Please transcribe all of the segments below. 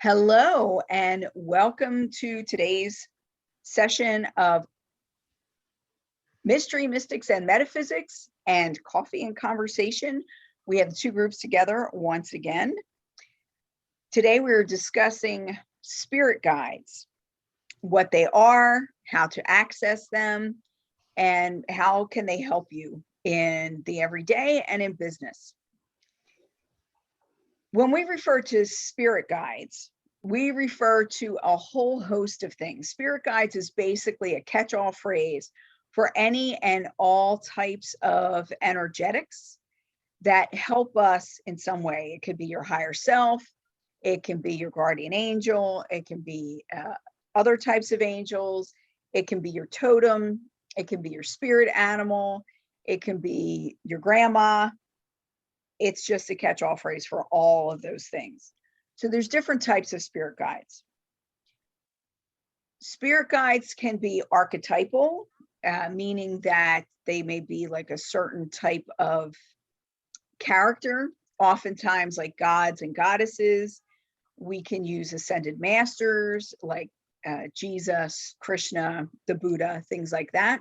Hello, and welcome to today's session of Mystery, Mystics, and Metaphysics and Coffee and Conversation. We have the two groups together once again. Today we're discussing spirit guides, what they are, how to access them, and how can they help you in the everyday and in business. When we refer to spirit guides, we refer to a whole host of things. Spirit guides is basically a catch-all phrase for any and all types of energetics that help us in some way. It could be your higher self, it can be your guardian angel, it can be other types of angels, it can be your totem, it can be your spirit animal, it can be your grandma. It's just a catch-all phrase for all of those things. So there's different types of spirit guides. Spirit guides can be archetypal, meaning that they may be like a certain type of character, oftentimes like gods and goddesses. We can use ascended masters like Jesus, Krishna, the Buddha, things like that.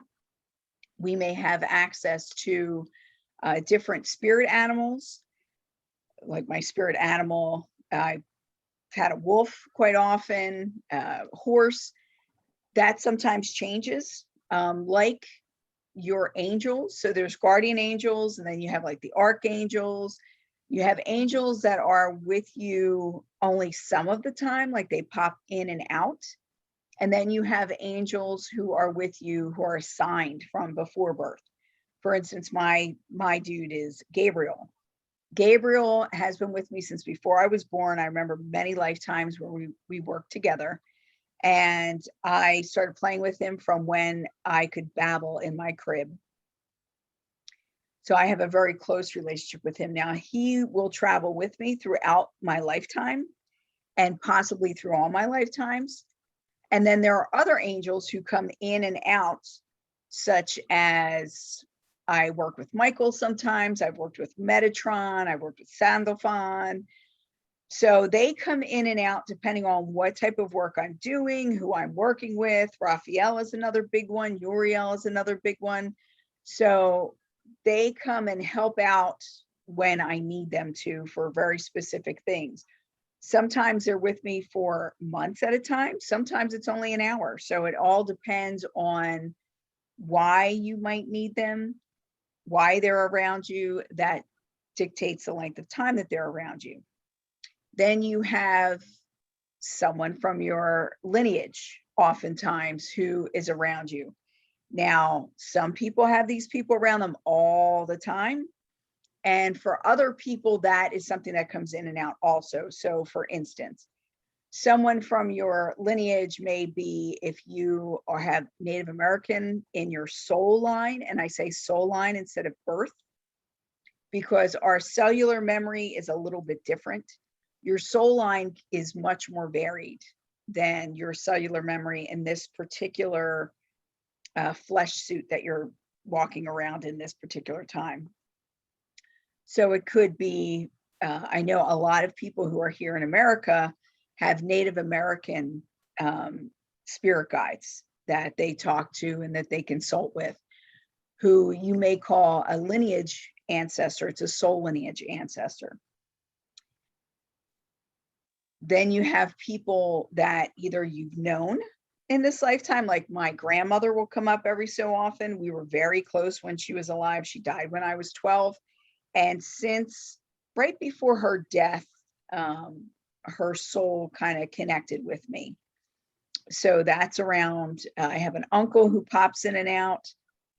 We may have access to different spirit animals, like my spirit animal. I've had a wolf quite often, horse. That sometimes changes, like your angels. So there's guardian angels, and then you have like the archangels. You have angels that are with you only some of the time, like they pop in and out. And then you have angels who are with you who are assigned from before birth. For instance, my dude is Gabriel. Gabriel has been with me since before I was born. I remember many lifetimes where we worked together, and I started playing with him from when I could babble in my crib. So I have a very close relationship with him now. He will travel with me throughout my lifetime and possibly through all my lifetimes. And then there are other angels who come in and out, such as I work with Michael sometimes, I've worked with Metatron, I've worked with Sandalphon. So they come in and out depending on what type of work I'm doing, who I'm working with. Raphael is another big one. Uriel is another big one. So they come and help out when I need them to for very specific things. Sometimes they're with me for months at a time. Sometimes it's only an hour. So it all depends on why you might need them, why they're around you. That dictates the length of time that they're around you. Then you have someone from your lineage, oftentimes, who is around you. Now, some people have these people around them all the time. And for other people, that is something that comes in and out also. So for instance, someone from your lineage may be, if you have Native American in your soul line, and I say soul line instead of birth, because our cellular memory is a little bit different. Your soul line is much more varied than your cellular memory in this particular flesh suit that you're walking around in this particular time. So it could be, I know a lot of people who are here in America have Native American spirit guides that they talk to and that they consult with, who you may call a lineage ancestor. It's a soul lineage ancestor. Then you have people that either you've known in this lifetime, like my grandmother will come up every so often. We were very close when she was alive. She died when I was 12. And since right before her death, her soul kind of connected with me. So that's around, I have an uncle who pops in and out,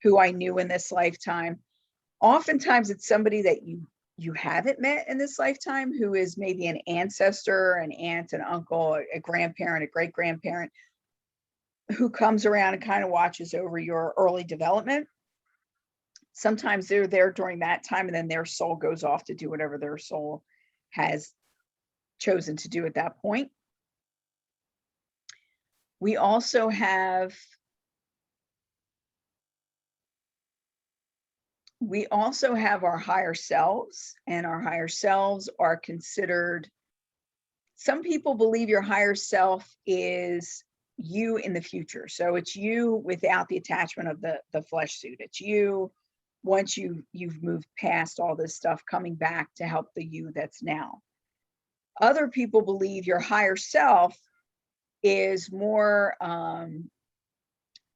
who I knew in this lifetime. Oftentimes it's somebody that you haven't met in this lifetime, who is maybe an ancestor, an aunt, an uncle, a grandparent, a great-grandparent, who comes around and kind of watches over your early development. Sometimes they're there during that time, and then their soul goes off to do whatever their soul has chosen to do at that point. We also have our higher selves, and our higher selves are considered some people believe your higher self is you in the future. So it's you without the attachment of the flesh suit. It's you once you've moved past all this stuff, coming back to help the you that's now. Other people believe your higher self is more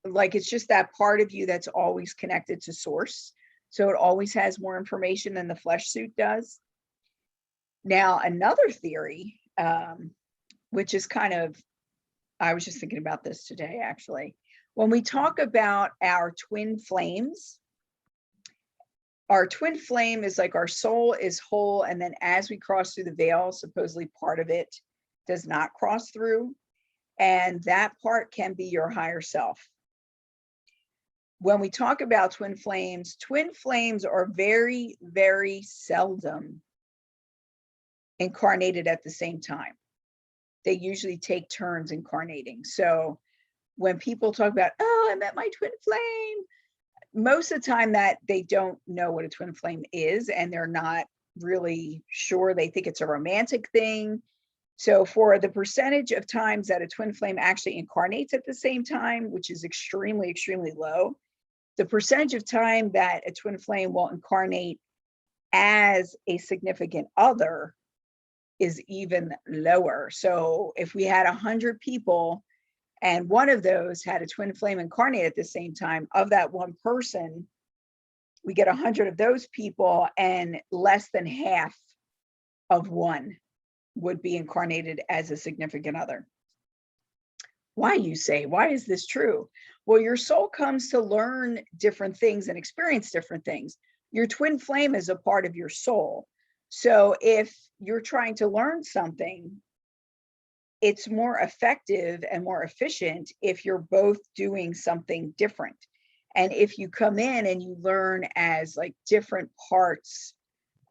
like it's just that part of you that's always connected to source. So it always has more information than the flesh suit does. Now, another theory, which is kind of, I was just thinking about this today, actually. When we talk about our twin flames, our twin flame is like our soul is whole. And then as we cross through the veil, supposedly part of it does not cross through. And that part can be your higher self. When we talk about twin flames are very, very seldom incarnated at the same time. They usually take turns incarnating. So when people talk about, oh, I met my twin flame, most of the time that they don't know what a twin flame is, and they're not really sure. They think it's a romantic thing. So for the percentage of times that a twin flame actually incarnates at the same time, which is extremely, extremely low, the percentage of time that a twin flame will incarnate as a significant other is even lower. So if we had 100 people and one of those had a twin flame incarnate at the same time, of that one person, we get 100 of those people and less than half of one would be incarnated as a significant other. Why, you say? Why is this true? Well, your soul comes to learn different things and experience different things. Your twin flame is a part of your soul. So if you're trying to learn something, it's more effective and more efficient if you're both doing something different. And if you come in and you learn as like different parts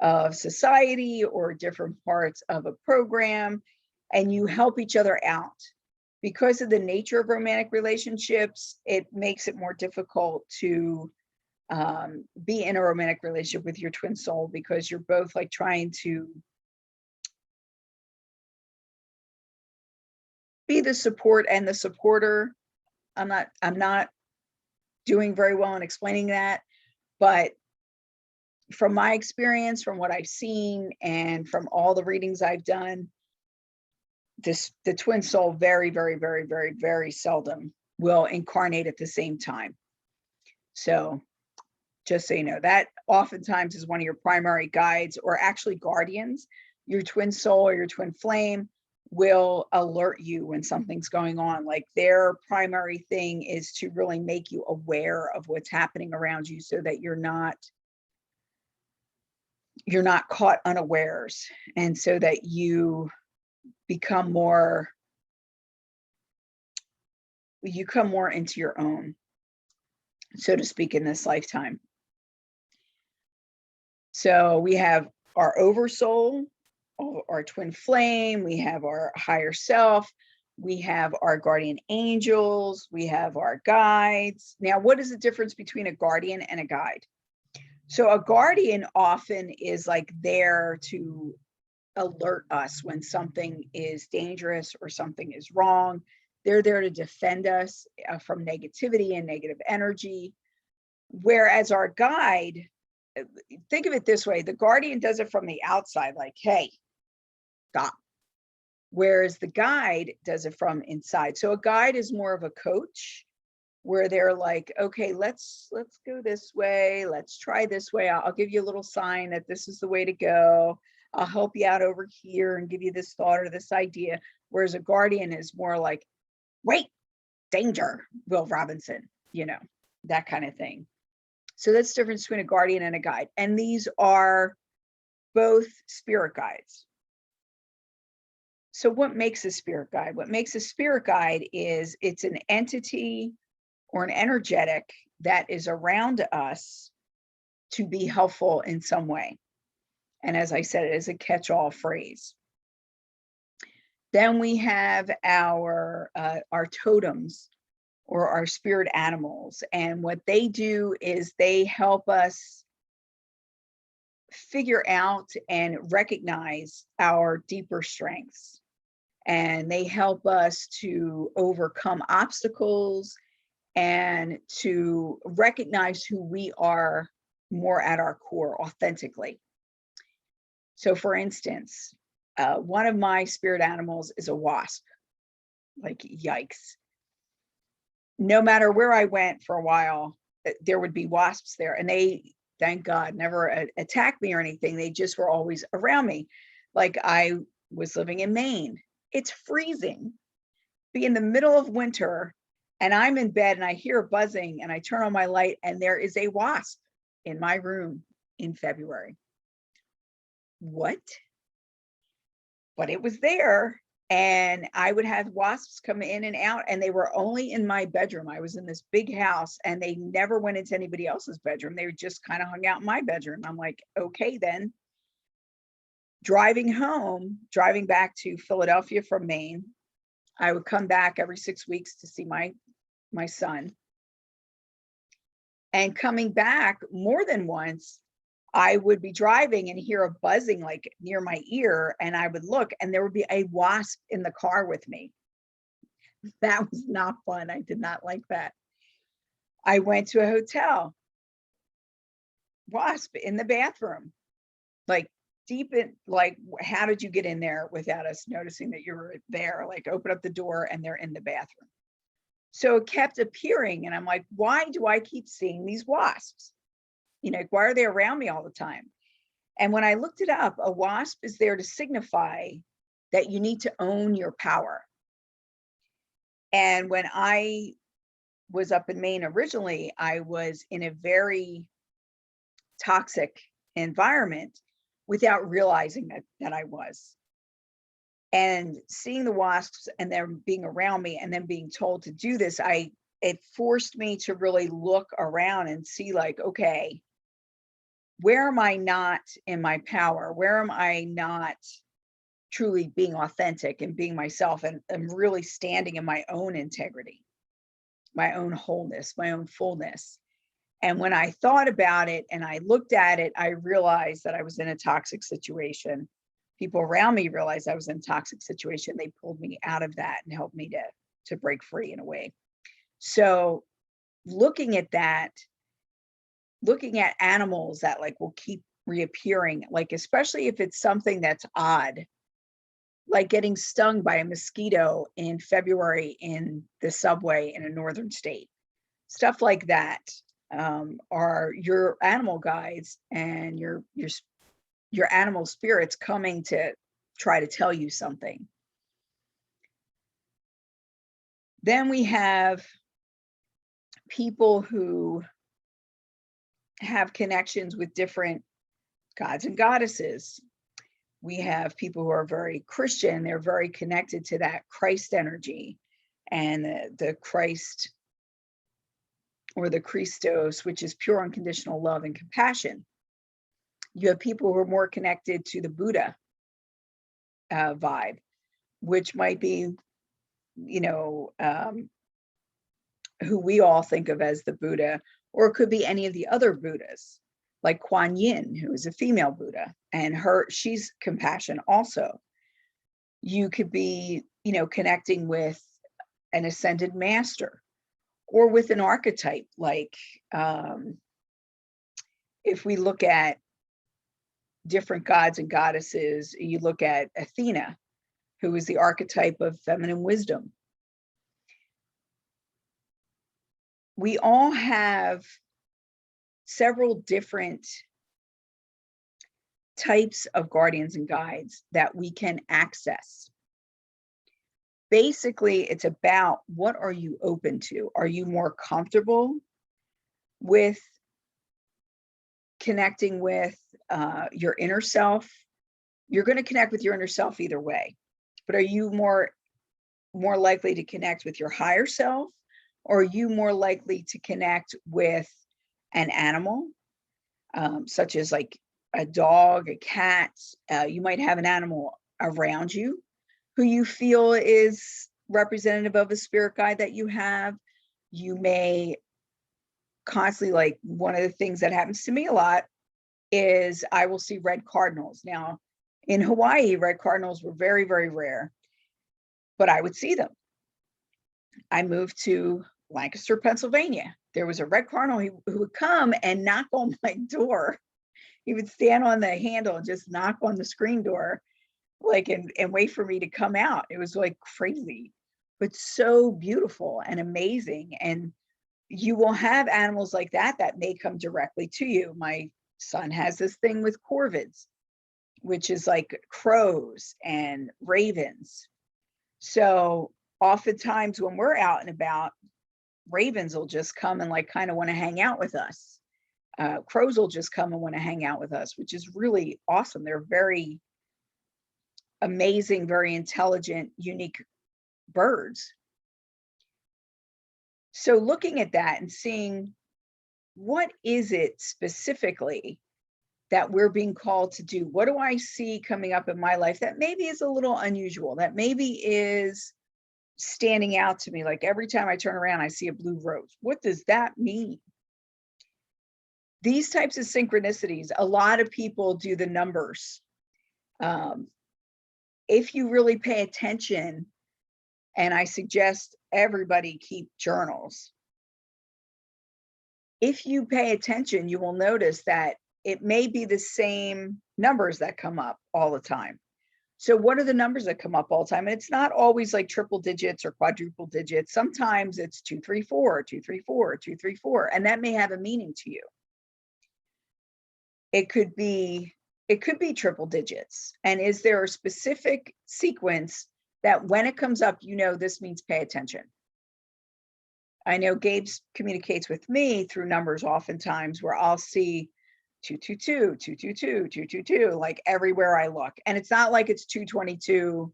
of society or different parts of a program, and you help each other out. Because of the nature of romantic relationships, it makes it more difficult to be in a romantic relationship with your twin soul, because you're both like trying to be the support and the supporter. I'm not doing very well in explaining that, but from my experience, from what I've seen, and from all the readings I've done, the twin soul very, very, very, very, very seldom will incarnate at the same time. So just so you know, that oftentimes is one of your primary guides, or actually guardians. Your twin soul or your twin flame will alert you when something's going on. Like their primary thing is to really make you aware of what's happening around you, so that you're not caught unawares, and so that you come more into your own, so to speak, in this lifetime. So we have our oversoul, our twin flame, we have our higher self, we have our guardian angels, we have our guides. Now, what is the difference between a guardian and a guide? So a guardian often is like there to alert us when something is dangerous or something is wrong. They're there to defend us from negativity and negative energy. Whereas our guide, think of it this way, the guardian does it from the outside, like, hey, stop. Whereas the guide does it from inside. So a guide is more of a coach, where they're like, okay, let's go this way. Let's try this way. I'll give you a little sign that this is the way to go. I'll help you out over here and give you this thought or this idea. Whereas a guardian is more like, wait, danger, Will Robinson, that kind of thing. So that's the difference between a guardian and a guide. And these are both spirit guides. So what makes a spirit guide? What makes a spirit guide is it's an entity or an energetic that is around us to be helpful in some way. And as I said, it is a catch-all phrase. Then we have our totems, or our spirit animals. And what they do is they help us figure out and recognize our deeper strengths. and they help us to overcome obstacles and to recognize who we are more at our core authentically. So for instance, one of my spirit animals is a wasp. Like, yikes. No matter where I went for a while, there would be wasps there, and they, thank God, never attacked me or anything. They just were always around me. Like, I was living in Maine. It's freezing. Be in the middle of winter, and I'm in bed and I hear a buzzing, and I turn on my light and there is a wasp in my room in February. What? But it was there. And I would have wasps come in and out, and they were only in my bedroom. I was in this big house, and they never went into anybody else's bedroom. They just kind of hung out in my bedroom. I'm like, okay, then. Driving back to Philadelphia from Maine, I would come back every 6 weeks to see my son. And coming back more than once, I would be driving and hear a buzzing like near my ear, and I would look, and there would be a wasp in the car with me. That was not fun. I did not like that. I went to a hotel, wasp in the bathroom, like deep in, like, how did you get in there without us noticing that you were there? Like, open up the door and they're in the bathroom. So it kept appearing, and I'm like, why do I keep seeing these wasps? You know, why are they around me all the time? And when I looked it up, a wasp is there to signify that you need to own your power. And when I was up in Maine originally, I was in a very toxic environment without realizing that I was. And seeing the wasps and them being around me and then being told to do this, it forced me to really look around and see, like, okay, where am I not in my power? Where am I not truly being authentic and being myself, and really standing in my own integrity, my own wholeness, my own fullness? And when I thought about it and I looked at it, I realized that I was in a toxic situation. People around me realized I was in a toxic situation. They pulled me out of that and helped me to break free in a way. So looking at that, looking at animals that like will keep reappearing, like, especially if it's something that's odd, like getting stung by a mosquito in February in the subway in a northern state, stuff like that, are your animal guides and your animal spirits coming to try to tell you something. Then we have people who have connections with different gods and goddesses. We have people who are very Christian. They're very connected to that Christ energy and the Christ, or the Christos, which is pure unconditional love and compassion. You have people who are more connected to the Buddha vibe, which might be, you know, who we all think of as the Buddha, or it could be any of the other Buddhas, like Kuan Yin, who is a female Buddha, and she's compassion also. You could be, you know, connecting with an ascended master, or with an archetype, like if we look at different gods and goddesses, you look at Athena, who is the archetype of feminine wisdom. We all have several different types of guardians and guides that we can access. Basically, it's about, what are you open to? Are you more comfortable with connecting with your inner self? You're going to connect with your inner self either way, but are you more likely to connect with your higher self, or are you more likely to connect with an animal, such as like a dog, a cat? You might have an animal around you who you feel is representative of a spirit guide that you have. You may constantly, like, one of the things that happens to me a lot is I will see red cardinals. Now, in Hawaii, red cardinals were very, very rare. but I would see them. I moved to Lancaster, Pennsylvania. There was a red cardinal who would come and knock on my door. He would stand on the handle and just knock on the screen door, like, and wait for me to come out. It was like crazy, but so beautiful and amazing. And you will have animals like that that may come directly to you. My son has this thing with corvids, which is like crows and ravens. So oftentimes when we're out and about, ravens will just come and like kind of want to hang out with us. Crows will just come and want to hang out with us, which is really awesome. They're very amazing, very intelligent, unique birds. So looking at that and seeing what is it specifically that we're being called to do? What do I see coming up in my life that maybe is a little unusual, that maybe is standing out to me? Like every time I turn around, I see a blue rose. What does that mean? These types of synchronicities, a lot of people do the numbers. If you really pay attention, and I suggest everybody keep journals. If you pay attention, you will notice that it may be the same numbers that come up all the time. So what are the numbers that come up all the time? And it's not always like triple digits or quadruple digits. Sometimes it's 234, 234, 234, and that may have a meaning to you. It could be triple digits. And is there a specific sequence that when it comes up, you know, this means pay attention? I know Gabe communicates with me through numbers oftentimes where I'll see 222, 222, 222, like everywhere I look. And it's not like it's 222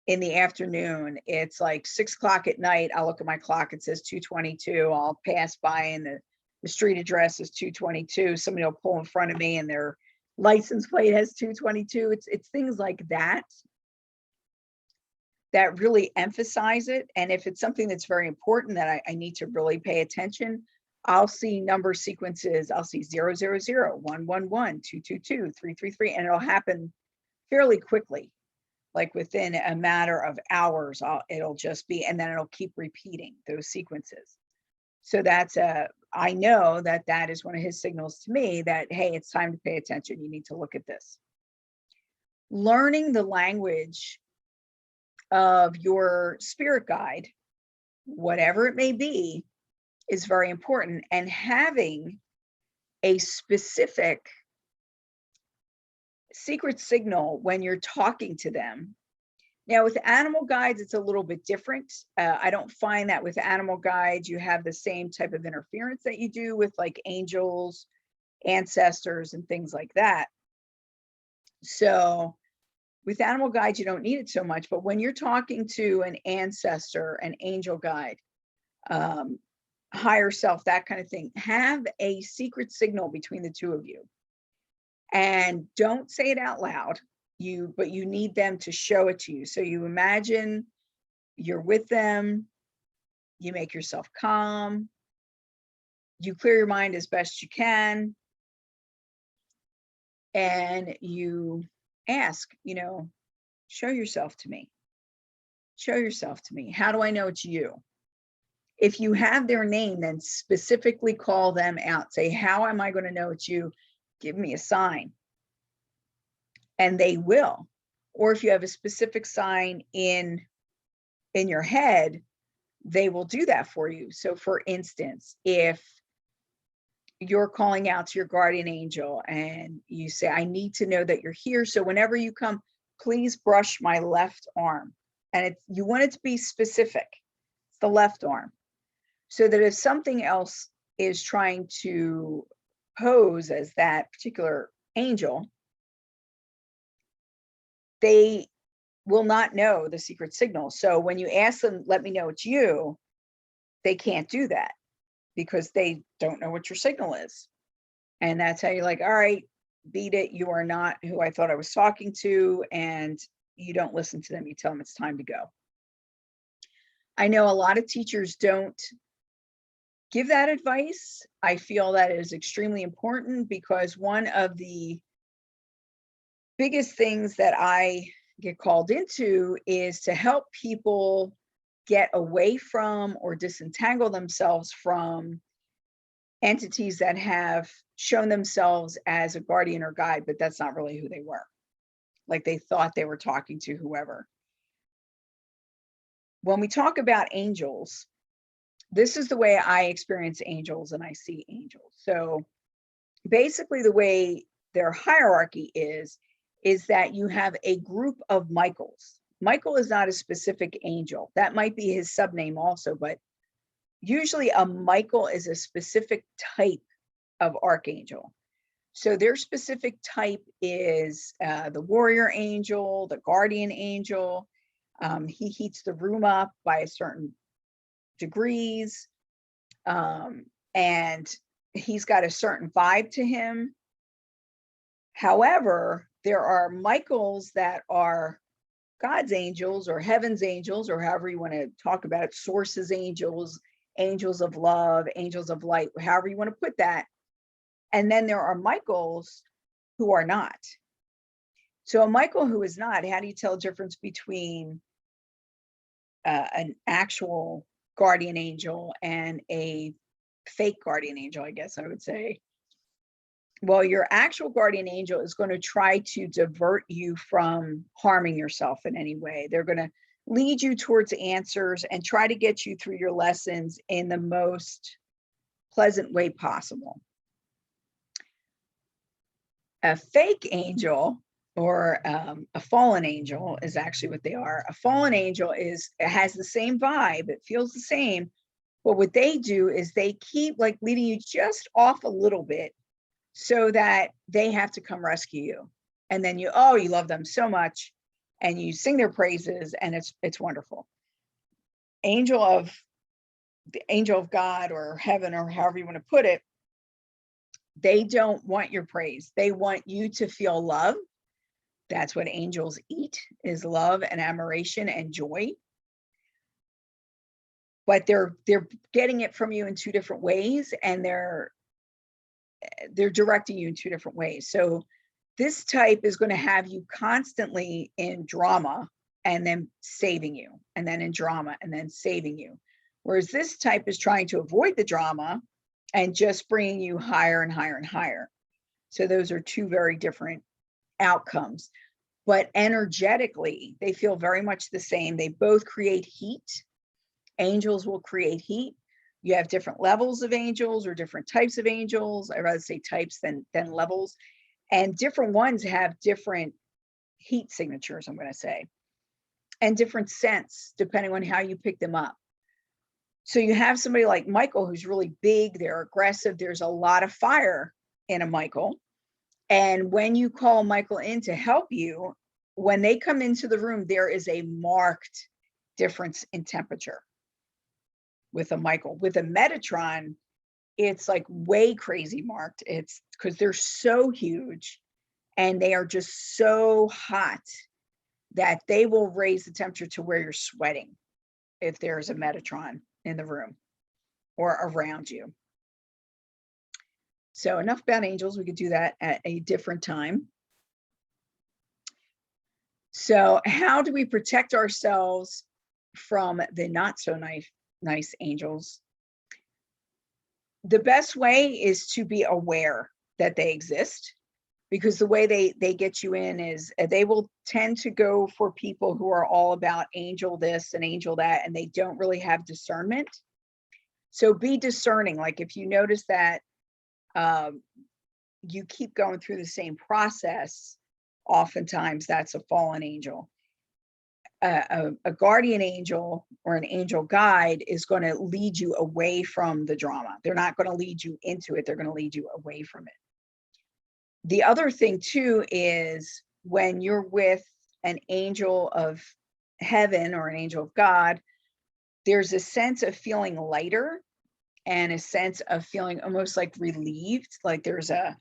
in the afternoon. It's like 6 o'clock at night. I'll look at my clock. It says 222. I'll pass by and the street address is 222. Somebody will pull in front of me and their license plate has 222. It's things like that that really emphasize it. And if it's something that's very important that I need to really pay attention, I'll see number sequences. I'll see 000, 111, 222, 333, and it'll happen fairly quickly, like within a matter of hours. It'll just be, and then it'll keep repeating those sequences. So I know that is one of his signals to me that, hey, it's time to pay attention. You need to look at this. Learning the language of your spirit guide, whatever it may be, is very important. And having a specific secret signal when you're talking to them. Now, with animal guides, it's a little bit different. I don't find that with animal guides, you have the same type of interference that you do with like angels, ancestors, and things like that. So with animal guides, you don't need it so much, but when you're talking to an ancestor, an angel guide, higher self, that kind of thing, have a secret signal between the two of you. And don't say it out loud, but you need them to show it to you. So you imagine you're with them, you make yourself calm, you clear your mind as best you can, and you ask, show yourself to me. Show yourself to me. How do I know it's you? If you have their name, then specifically call them out. Say, how am I going to know it's you? Give me a sign. And they will. Or if you have a specific sign in your head, they will do that for you. So for instance, if you're calling out to your guardian angel and you say, I need to know that you're here. So whenever you come, please brush my left arm. And you want it to be specific. It's the left arm. So that if something else is trying to pose as that particular angel, they will not know the secret signal. So when you ask them, let me know it's you, they can't do that because they don't know what your signal is. And that's how you're like, all right, beat it. You are not who I thought I was talking to. And you don't listen to them. You tell them it's time to go. I know a lot of teachers don't give that advice. I feel that is extremely important because one of the biggest things that I get called into is to help people get away from or disentangle themselves from entities that have shown themselves as a guardian or guide, but that's not really who they were. Like they thought they were talking to whoever. When we talk about angels, this is the way I experience angels and I see angels. So basically the way their hierarchy is that you have a group of Michaels. Michael is not a specific angel. That might be his subname also, but usually a Michael is a specific type of archangel. So their specific type is the warrior angel, the guardian angel. He heats the room up by a certain degrees. And he's got a certain vibe to him. However, there are Michaels that are God's angels or heaven's angels, or however you want to talk about it, sources angels, angels of love, angels of light, however you want to put that. And then there are Michaels who are not. So a Michael who is not, how do you tell the difference between an actual guardian angel and a fake guardian angel, I guess I would say? Well, your actual guardian angel is going to try to divert you from harming yourself in any way. They're going to lead you towards answers and try to get you through your lessons in the most pleasant way possible. A fake angel or a fallen angel is actually what they are. A fallen angel has the same vibe. It feels the same. But what they do is they keep like leading you just off a little bit so that they have to come rescue you. And then you love them so much and you sing their praises and it's wonderful. The angel of God or heaven or however you want to put it, they don't want your praise. They want you to feel love. That's what angels eat, is love and admiration and joy. But they're getting it from you in two different ways, and they're directing you in two different ways. So this type is going to have you constantly in drama and then saving you, and then in drama and then saving you. Whereas this type is trying to avoid the drama and just bringing you higher and higher and higher. So those are two very different outcomes. But energetically, they feel very much the same. They both create heat. Angels will create heat. You have different levels of angels or different types of angels. I'd rather say types than levels. And different ones have different heat signatures, I'm going to say, and different scents depending on how you pick them up. So you have somebody like Michael who's really big, they're aggressive, there's a lot of fire in a Michael. And when you call Michael in to help you, when they come into the room, there is a marked difference in temperature with a Michael. With a Metatron, it's like way crazy marked. It's because they're so huge and they are just so hot that they will raise the temperature to where you're sweating if there's a Metatron in the room or around you. So enough about angels. We could do that at a different time. So how do we protect ourselves from the not so nice angels? The best way is to be aware that they exist, because the way they get you in is they will tend to go for people who are all about angel this and angel that, and they don't really have discernment. So be discerning. Like if you notice that you keep going through the same process, oftentimes that's a fallen angel. A guardian angel or an angel guide is going to lead you away from the drama. They're not going to lead you into it. They're going to lead you away from it. The other thing too is when you're with an angel of heaven or an angel of God, there's a sense of feeling lighter and a sense of feeling almost like relieved, like there's a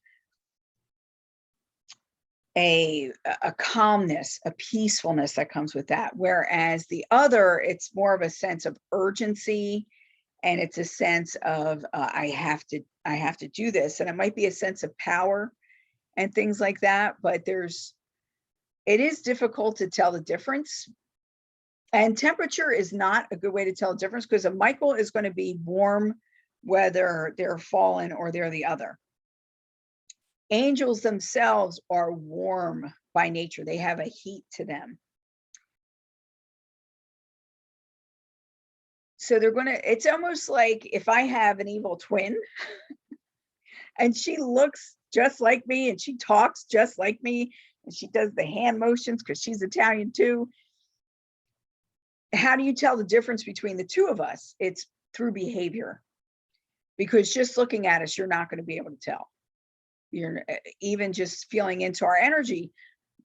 calmness, a peacefulness that comes with that. Whereas the other, it's more of a sense of urgency, and it's a sense of I have to do this, and it might be a sense of power and things like that. But it is difficult to tell the difference. And temperature is not a good way to tell the difference, because a Michael is going to be warm, whether they're fallen or they're the other. Angels themselves are warm by nature. They have a heat to them. So they're going to, it's almost like if I have an evil twin and she looks just like me and she talks just like me and she does the hand motions because she's Italian too. How do you tell the difference between the two of us? It's through behavior, because just looking at us, you're not going to be able to tell. You're even just feeling into our energy,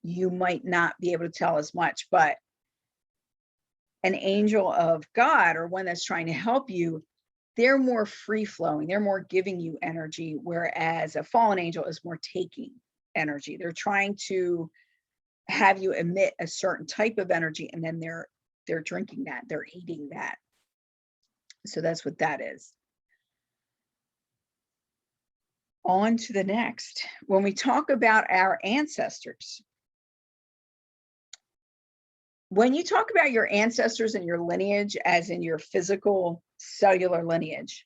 you might not be able to tell as much. But an angel of God, or one that's trying to help you, they're more free flowing, they're more giving you energy, whereas a fallen angel is more taking energy. They're trying to have you emit a certain type of energy, and then they're drinking that, they're eating that. So that's what that is. On to the next. When we talk about our ancestors, when you talk about your ancestors and your lineage, as in your physical cellular lineage,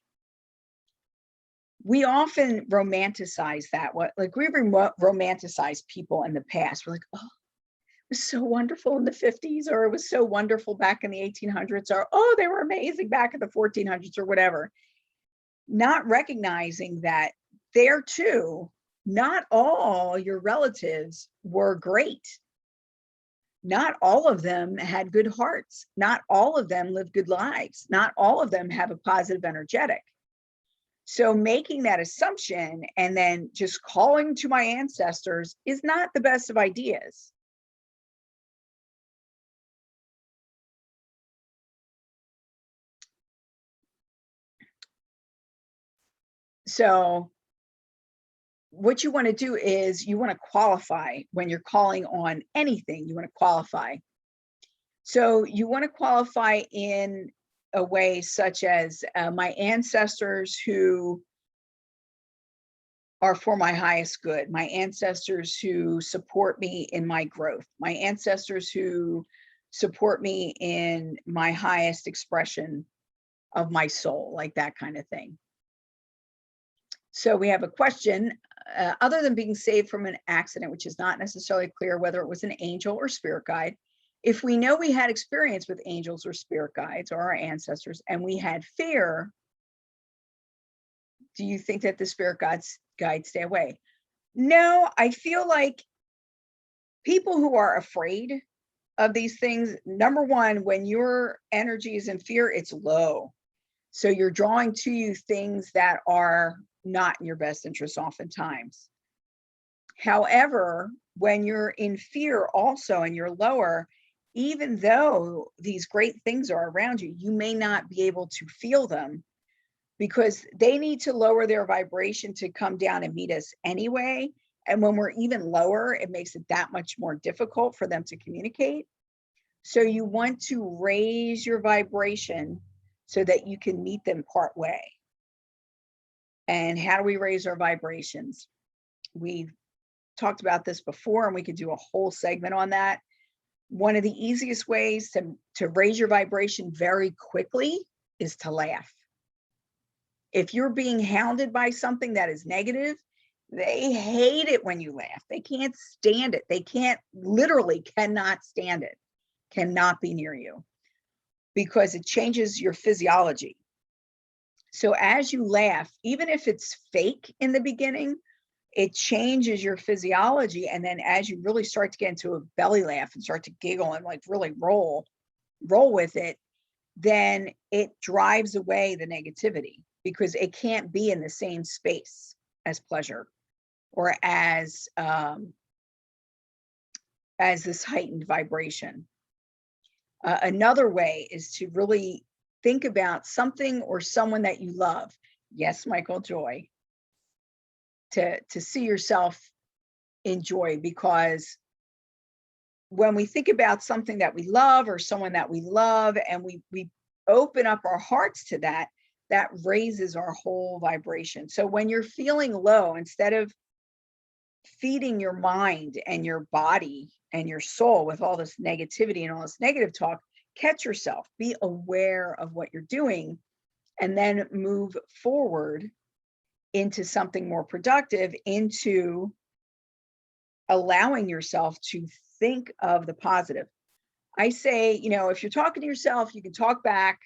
we often romanticize that. Like we romanticize people in the past. We're like, oh, it was so wonderful in the 50s, or it was so wonderful back in the 1800s, or oh, they were amazing back in the 1400s, or whatever. Not recognizing that there too, not all your relatives were great. Not all of them had good hearts. Not all of them lived good lives. Not all of them have a positive energetic. So making that assumption and then just calling to my ancestors is not the best of ideas. So what you want to do is you want to qualify when you're calling on anything. You want to qualify. So you want to qualify in a way such as my ancestors who are for my highest good, my ancestors who support me in my growth, my ancestors who support me in my highest expression of my soul, like that kind of thing. So we have a question, other than being saved from an accident, which is not necessarily clear whether it was an angel or spirit guide, if we know we had experience with angels or spirit guides or our ancestors and we had fear, do you think that the spirit guides stay away? No, I feel like people who are afraid of these things, number one, when your energy is in fear, it's low. So you're drawing to you things that are not in your best interest oftentimes. However, when you're in fear also and you're lower, even though these great things are around you, you may not be able to feel them, because they need to lower their vibration to come down and meet us anyway. And when we're even lower, it makes it that much more difficult for them to communicate. So you want to raise your vibration so that you can meet them part way. And how do we raise our vibrations? We've talked about this before, and we could do a whole segment on that. One of the easiest ways to raise your vibration very quickly is to laugh. If you're being hounded by something that is negative, they hate it when you laugh. They can't stand it. They literally cannot stand it, cannot be near you, because it changes your physiology. So as you laugh, even if it's fake in the beginning, it changes your physiology. And then as you really start to get into a belly laugh and start to giggle and like really roll with it, then it drives away the negativity, because it can't be in the same space as pleasure or as this heightened vibration. Another way is to really think about something or someone that you love. Yes, Michael, joy. To see yourself in joy, because when we think about something that we love or someone that we love, and we open up our hearts to that, that raises our whole vibration. So when you're feeling low, instead of feeding your mind and your body and your soul with all this negativity and all this negative talk, catch yourself, be aware of what you're doing, and then move forward into something more productive, into allowing yourself to think of the positive. I say, if you're talking to yourself, you can talk back,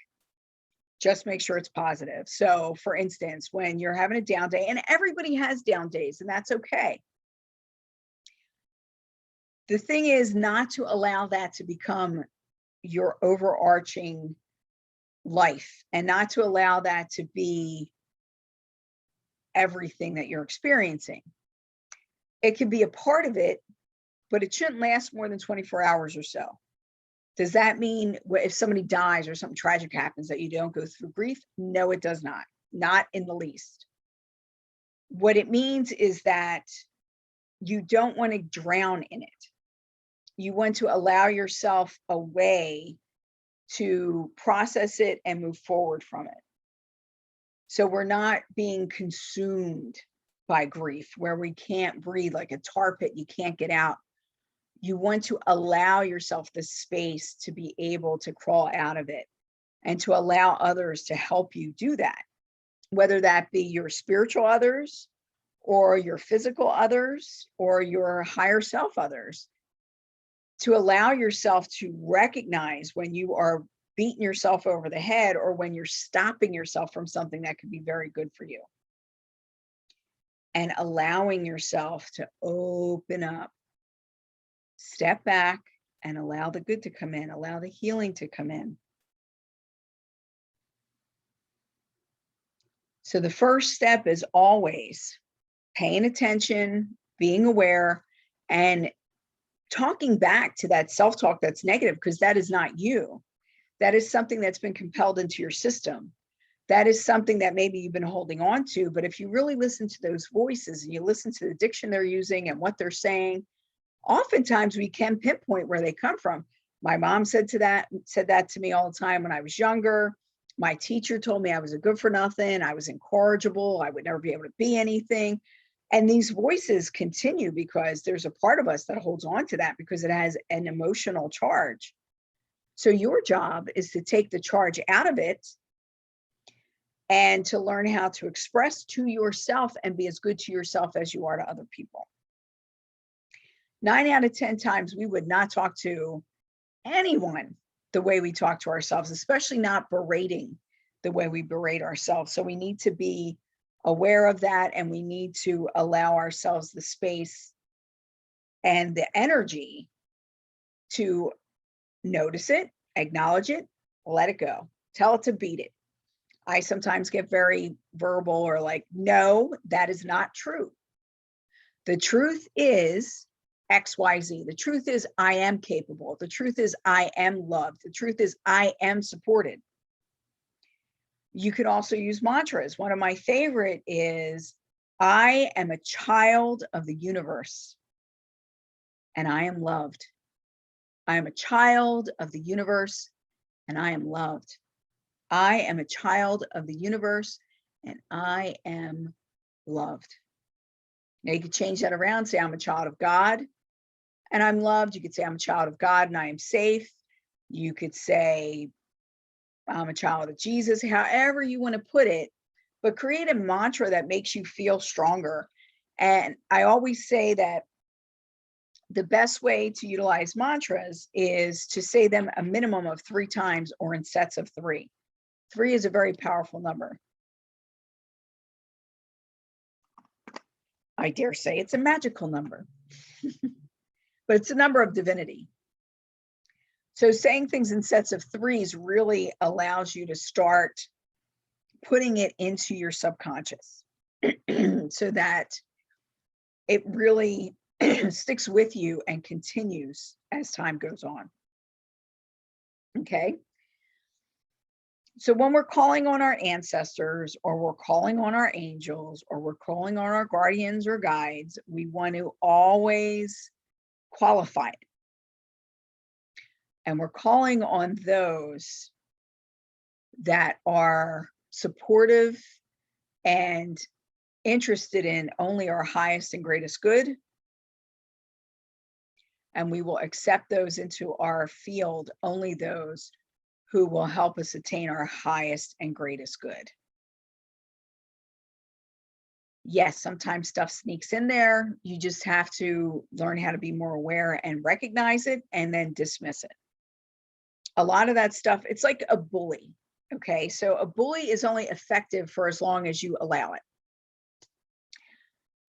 just make sure it's positive. So for instance, when you're having a down day, and everybody has down days, and that's okay. The thing is not to allow that to become your overarching life, and not to allow that to be everything that you're experiencing. It can be a part of it, but it shouldn't last more than 24 hours or so. Does that mean if somebody dies or something tragic happens that you don't go through grief? No, it does not. Not in the least. What it means is that you don't want to drown in it. You want to allow yourself a way to process it and move forward from it. So we're not being consumed by grief, where we can't breathe like a tar pit, you can't get out. You want to allow yourself the space to be able to crawl out of it, and to allow others to help you do that, whether that be your spiritual others or your physical others or your higher self others. To allow yourself to recognize when you are beating yourself over the head, or when you're stopping yourself from something that could be very good for you, and allowing yourself to open up, step back, and allow the good to come in, allow the healing to come in. So the first step is always paying attention, being aware, and talking back to that self-talk that's negative, because that is not you. That is something that's been compelled into your system. That is something that maybe you've been holding on to. But if you really listen to those voices and you listen to the diction they're using and what they're saying, oftentimes we can pinpoint where they come from. My mom said that to me all the time when I was younger. My teacher told me I was a good for nothing. I was incorrigible. I would never be able to be anything. And these voices continue because there's a part of us that holds on to that because it has an emotional charge. So your job is to take the charge out of it and to learn how to express to yourself and be as good to yourself as you are to other people. 9 out of 10 times we would not talk to anyone the way we talk to ourselves, especially not berating the way we berate ourselves. So we need to be aware of that, and we need to allow ourselves the space and the energy to notice it, acknowledge it, let it go, tell it to beat it. I sometimes get very verbal or like, no, that is not true. The truth is XYZ. The truth is I am capable. The truth is I am loved. The truth is I am supported. You could also use mantras. One of my favorite is, I am a child of the universe and I am loved. I am a child of the universe and I am loved. I am a child of the universe and I am loved. Now you could change that around, say I'm a child of God and I'm loved. You could say I'm a child of God and I am safe. You could say I'm a child of Jesus, however you want to put it, but create a mantra that makes you feel stronger. And I always say that the best way to utilize mantras is to say them a minimum of 3 times or in sets of 3. 3 is a very powerful number. I dare say it's a magical number, but it's a number of divinity. So saying things in sets of 3s really allows you to start putting it into your subconscious so that it really sticks with you and continues as time goes on. Okay. So when we're calling on our ancestors, or we're calling on our angels, or we're calling on our guardians or guides, we want to always qualify it. And we're calling on those that are supportive and interested in only our highest and greatest good, and we will accept those into our field, only those who will help us attain our highest and greatest good. Yes, sometimes stuff sneaks in there. You just have to learn how to be more aware and recognize it and then dismiss it. A lot of that stuff, it's like a bully. Okay, so a bully is only effective for as long as you allow it.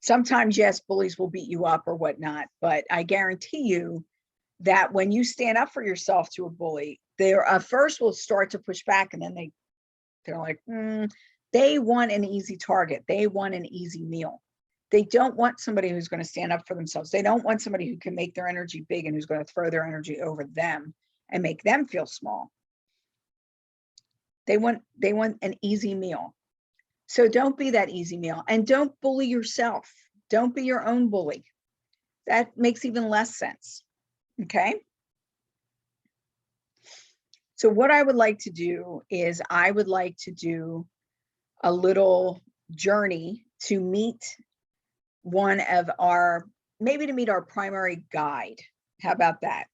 Sometimes, yes, bullies will beat you up or whatnot, but I guarantee you that when you stand up for yourself to a bully, they first will start to push back, and then they're like, they want an easy target. They want an easy meal. They don't want somebody who's going to stand up for themselves. They don't want somebody who can make their energy big and who's going to throw their energy over them and make them feel small. They want an easy meal. So don't be that easy meal, and don't bully yourself. Don't be your own bully. That makes even less sense. Okay. So what I would like to do is I would like to do a little journey to meet one of our, maybe to meet our primary guide. How about that?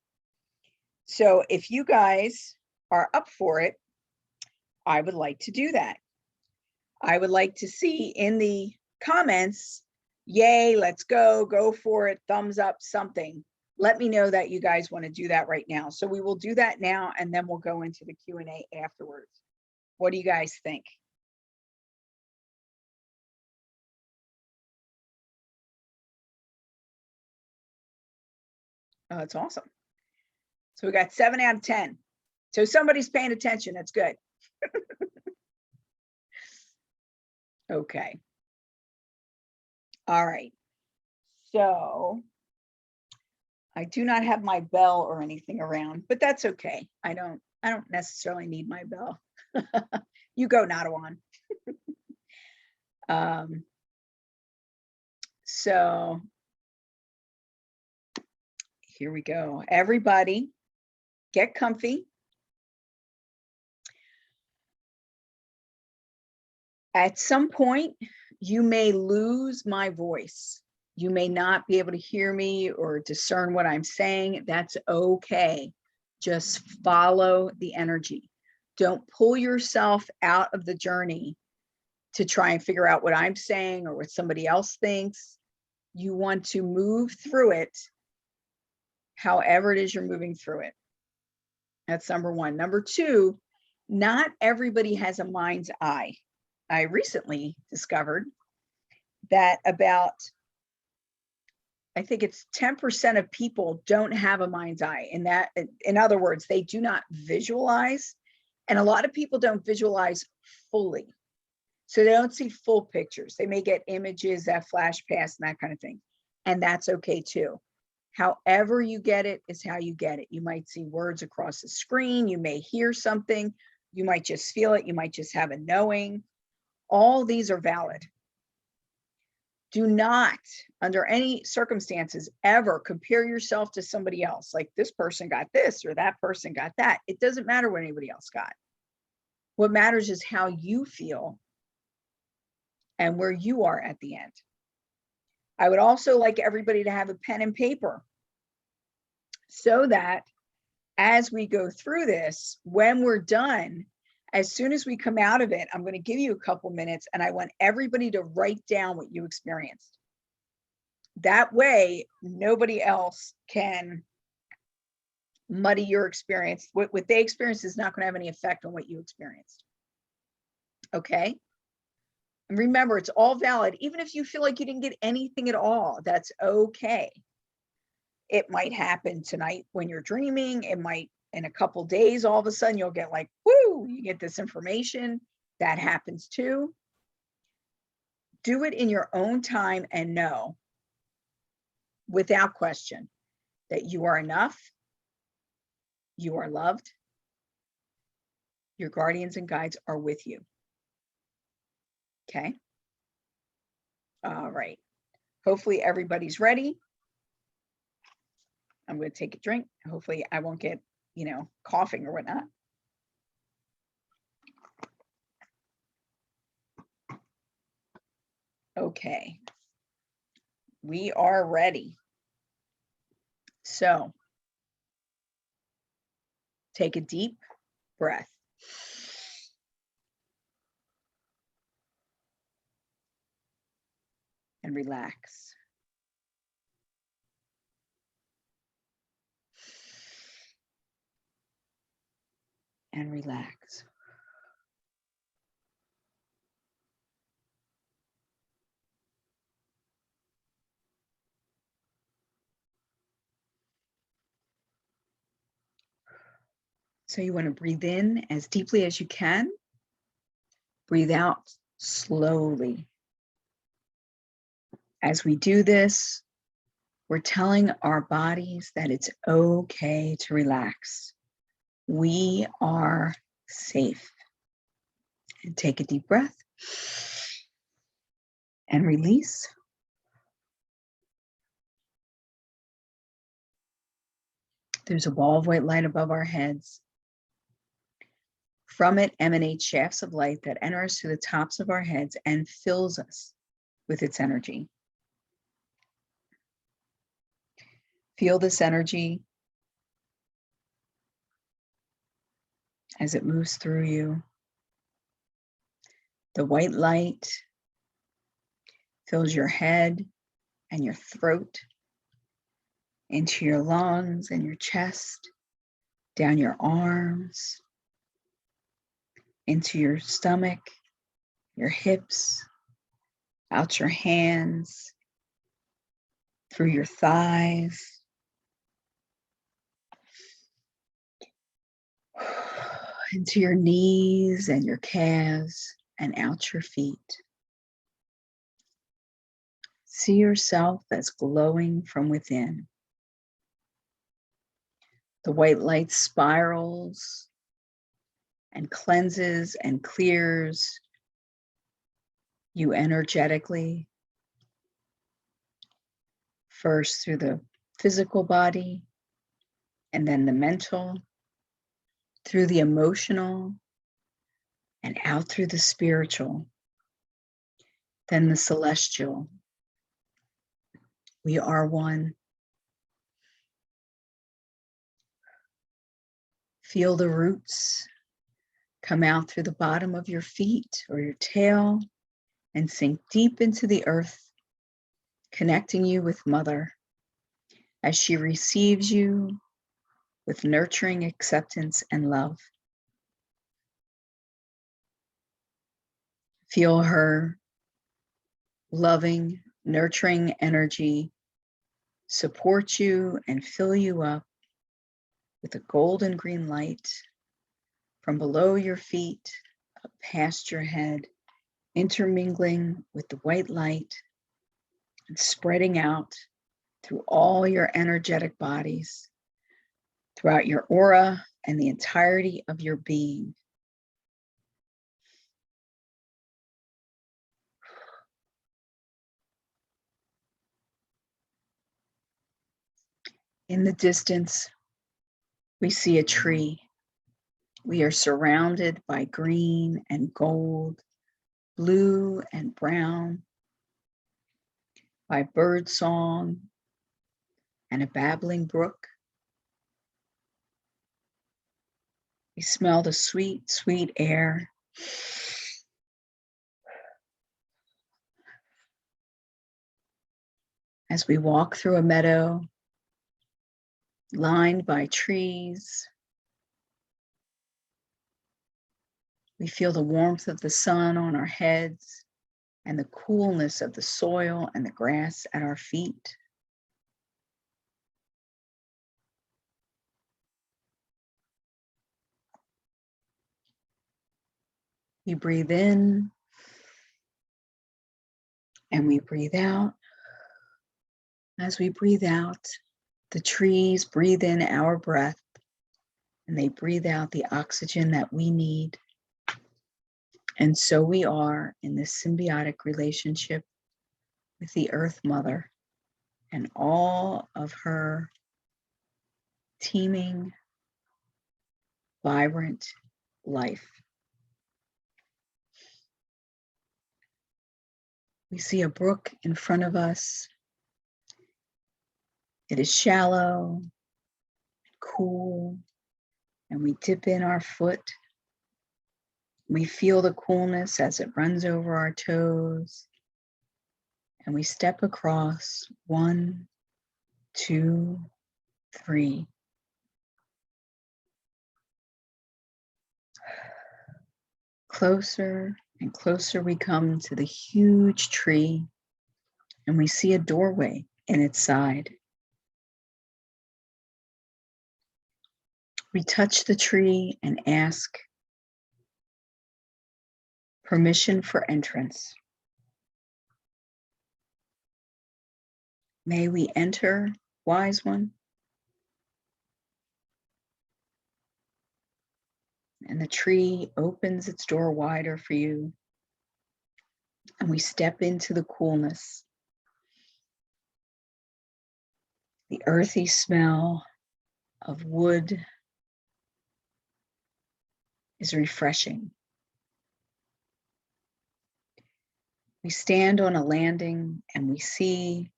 So if you guys are up for it, I would like to do that. I would like to see in the comments, yay, let's go for it, thumbs up, something. Let me know that you guys want to do that right now. So we will do that now, and then we'll go into the Q&A afterwards. What do you guys think? Oh, that's awesome. So we got 7 out of 10. So somebody's paying attention. That's good. Okay. All right. So I do not have my bell or anything around, but that's okay. I don't necessarily need my bell. You go, Nadawan. So here we go. Everybody get comfy. At some point, you may lose my voice. You may not be able to hear me or discern what I'm saying. That's okay. Just follow the energy. Don't pull yourself out of the journey to try and figure out what I'm saying or what somebody else thinks. You want to move through it however it is you're moving through it. That's number one. Number two, not everybody has a mind's eye. I recently discovered that about, I think it's 10% of people don't have a mind's eye. And that, in other words, they do not visualize. And a lot of people don't visualize fully. So they don't see full pictures. They may get images that flash past and that kind of thing. And that's okay too. However you get it is how you get it. You might see words across the screen. You may hear something. You might just feel it. You might just have a knowing. All these are valid. Do not, under any circumstances, ever compare yourself to somebody else. Like this person got this or that person got that. It doesn't matter what anybody else got. What matters is how you feel and where you are at the end. I would also like everybody to have a pen and paper so that as we go through this, when we're done, as soon as we come out of it, I'm going to give you a couple minutes and I want everybody to write down what you experienced. That way, nobody else can muddy your experience. What they experience is not going to have any effect on what you experienced. Okay? And remember, it's all valid. Even if you feel like you didn't get anything at all, that's okay. It might happen tonight when you're dreaming. It might, in a couple days, all of a sudden you'll get like, whoo, you get this information. That happens too. Do it in your own time and know, without question, that you are enough. You are loved. Your guardians and guides are with you. Okay. All right. Hopefully everybody's ready. I'm going to take a drink. Hopefully I won't get, coughing or whatnot. Okay. We are ready. So take a deep breath. And relax. And relax. So you want to breathe in as deeply as you can. Breathe out slowly. As we do this, we're telling our bodies that it's okay to relax. We are safe. And take a deep breath and release. There's a ball of white light above our heads. From it emanate shafts of light that enter us through the tops of our heads and fills us with its energy. Feel this energy as it moves through you. The white light fills your head and your throat, into your lungs and your chest, down your arms, into your stomach, your hips, out your hands, through your thighs, into your knees and your calves, and out your feet. See yourself as glowing from within. The white light spirals and cleanses and clears you energetically, first through the physical body, and then the mental, through the emotional, and out through the spiritual, then the celestial. We are one. Feel the roots come out through the bottom of your feet or your tail and sink deep into the earth, connecting you with Mother as she receives you with nurturing acceptance and love. Feel her loving, nurturing energy support you and fill you up with a golden green light from below your feet, up past your head, intermingling with the white light and spreading out through all your energetic bodies, throughout your aura and the entirety of your being. In the distance, we see a tree. We are surrounded by green and gold, blue and brown, by bird song and a babbling brook. We smell the sweet, sweet air. As we walk through a meadow lined by trees, we feel the warmth of the sun on our heads and the coolness of the soil and the grass at our feet. We breathe in and we breathe out. As we breathe out, the trees breathe in our breath and they breathe out the oxygen that we need. And so we are in this symbiotic relationship with the Earth Mother and all of her teeming, vibrant life. We see a brook in front of us, It is shallow, cool, and we dip in our foot. We feel the coolness as it runs over our toes, and we step across 1, 2, 3. Closer and closer we come to the huge tree, and we see a doorway in its side. We touch the tree and ask permission for entrance. May we enter, wise one? And the tree opens its door wider for you, and we step into the coolness. The earthy smell of wood is refreshing. We stand on a landing and we see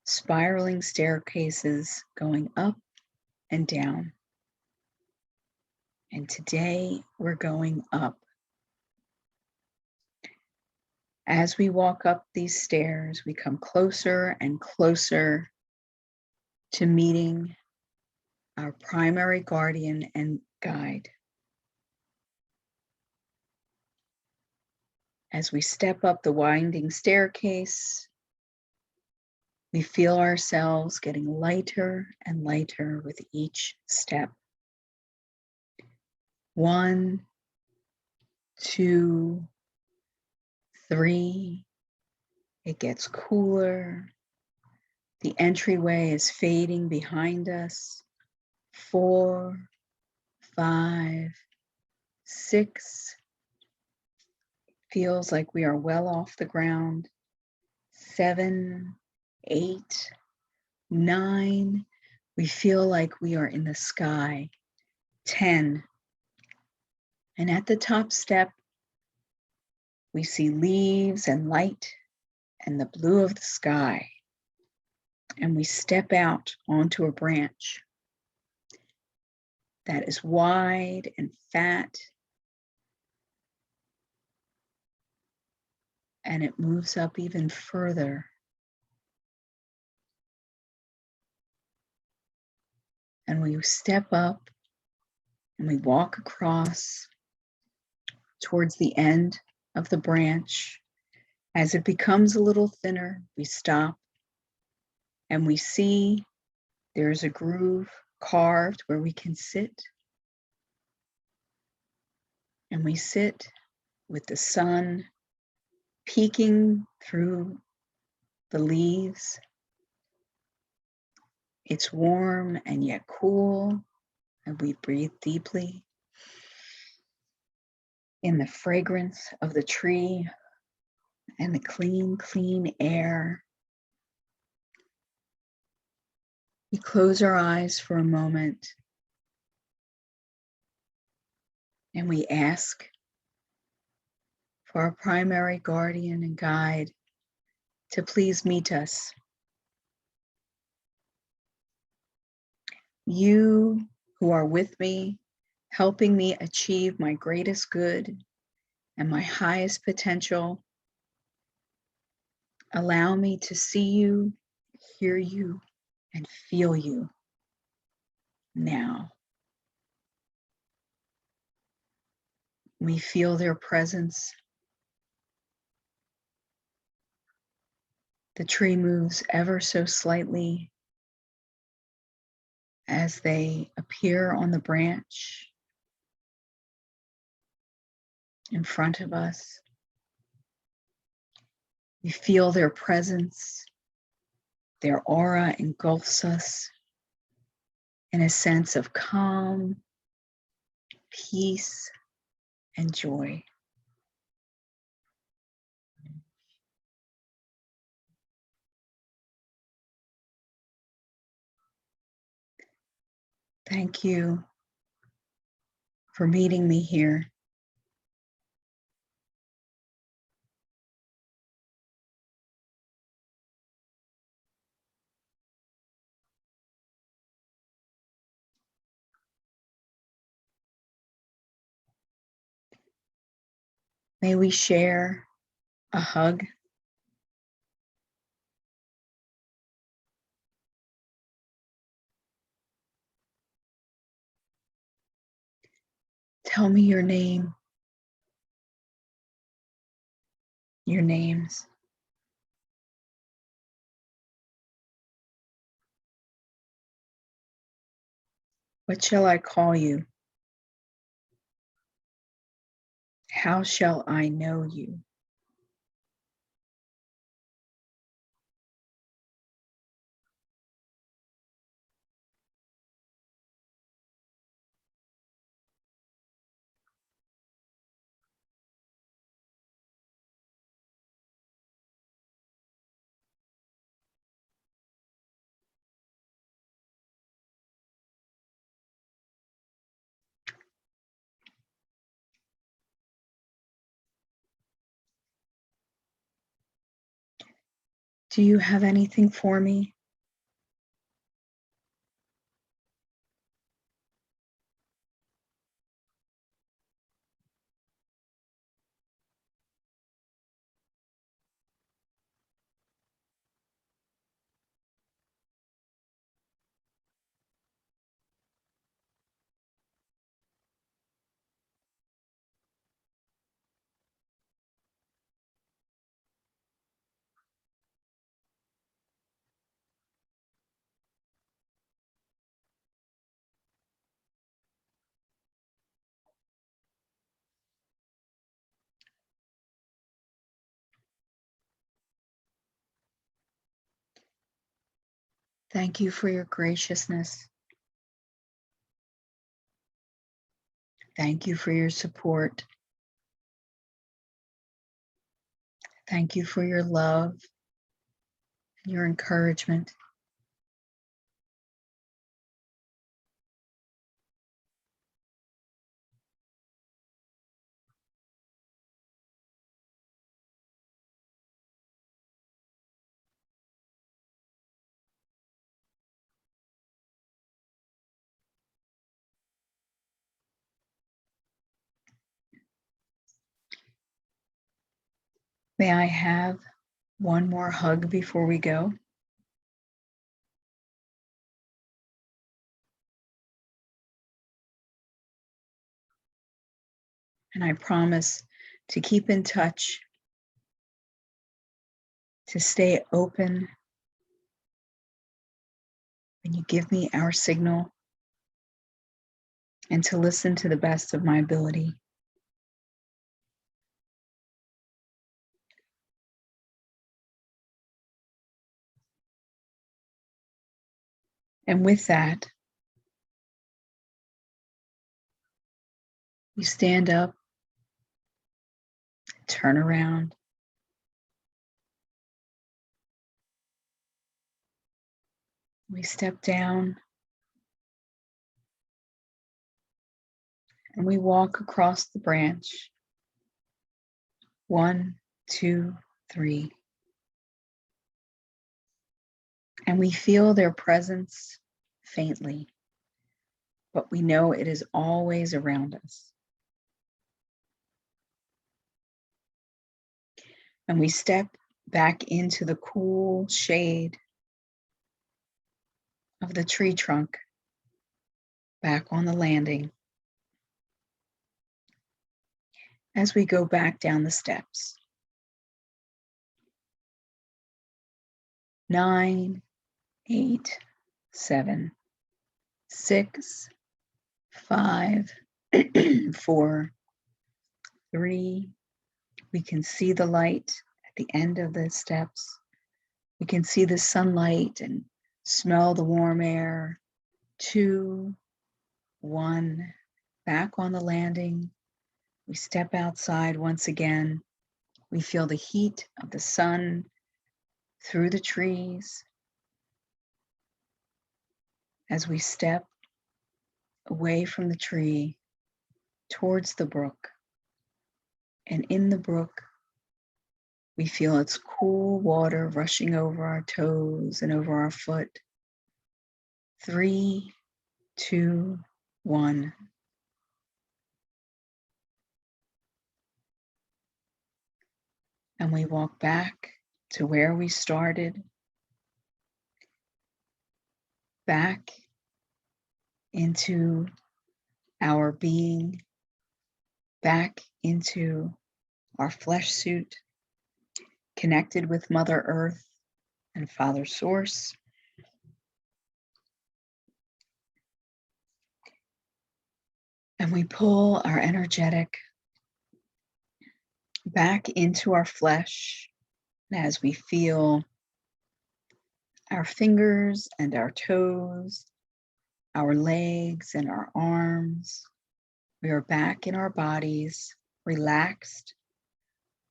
spiraling staircases going up and down. And today we're going up. As we walk up these stairs, we come closer and closer to meeting our primary guardian and guide. As we step up the winding staircase, we feel ourselves getting lighter and lighter with each step. 1, 2, 3. It gets cooler. The entryway is fading behind us. 4, 5, 6. Feels like we are well off the ground. 7, 8, 9. We feel like we are in the sky. 10. And at the top step, we see leaves and light and the blue of the sky. And we step out onto a branch that is wide and fat. And it moves up even further. And we step up and we walk across towards the end of the branch. As it becomes a little thinner, we stop and we see there's a groove carved where we can sit. And we sit with the sun peeking through the leaves. It's warm and yet cool, and we breathe deeply in the fragrance of the tree and the clean, clean air. We close our eyes for a moment and we ask for our primary guardian and guide to please meet us. You who are with me, helping me achieve my greatest good and my highest potential, allow me to see you, hear you, and feel you now. We feel their presence. The tree moves ever so slightly as they appear on the branch in front of us. We feel their presence. Their aura engulfs us in a sense of calm, peace, and joy. Thank you for meeting me here. May we share a hug. Tell me your name, your names. What shall I call you? How shall I know you? Do you have anything for me? Thank you for your graciousness. Thank you for your support. Thank you for your love and your encouragement. May I have one more hug before we go? And I promise to keep in touch, to stay open when you give me our signal, and to listen to the best of my ability. And with that, you stand up, turn around, we step down, and we walk across the branch. 1, 2, 3. And we feel their presence faintly, but we know it is always around us. And we step back into the cool shade of the tree trunk, back on the landing, as we go back down the steps. 9, 8, 7, 6, 5, 4, 3. We can see the light at the end of the steps. We can see the sunlight and smell the warm air. 2, 1, back on the landing. We step outside once again. We feel the heat of the sun through the trees as we step away from the tree towards the brook. And in the brook, we feel its cool water rushing over our toes and over our foot. 3, 2, 1. And we walk back to where we started, back into our being, back into our flesh suit, connected with Mother Earth and Father Source. And we pull our energetic back into our flesh. And as we feel our fingers and our toes, our legs and our arms, we are back in our bodies, relaxed,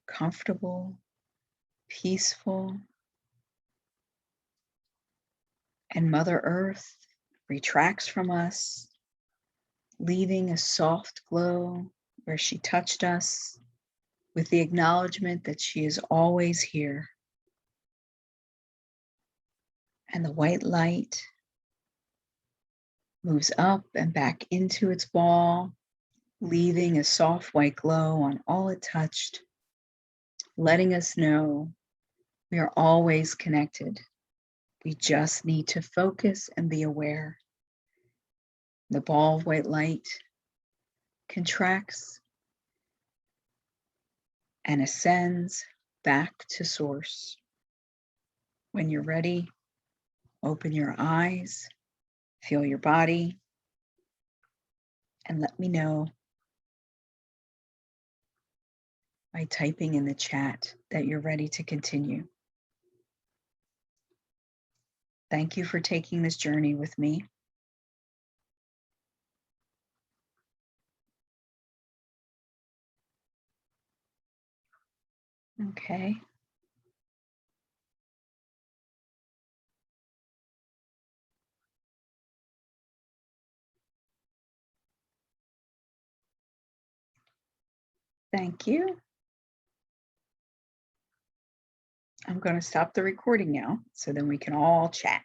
comfortable, peaceful. And Mother Earth retracts from us, leaving a soft glow where she touched us, with the acknowledgement that she is always here. And the white light moves up and back into its ball, leaving a soft white glow on all it touched, letting us know we are always connected. We just need to focus and be aware. The ball of white light contracts and ascends back to source. When you're ready, open your eyes, feel your body, and let me know by typing in the chat that you're ready to continue. Thank you for taking this journey with me. Okay. Thank you. I'm going to stop the recording now so then we can all chat.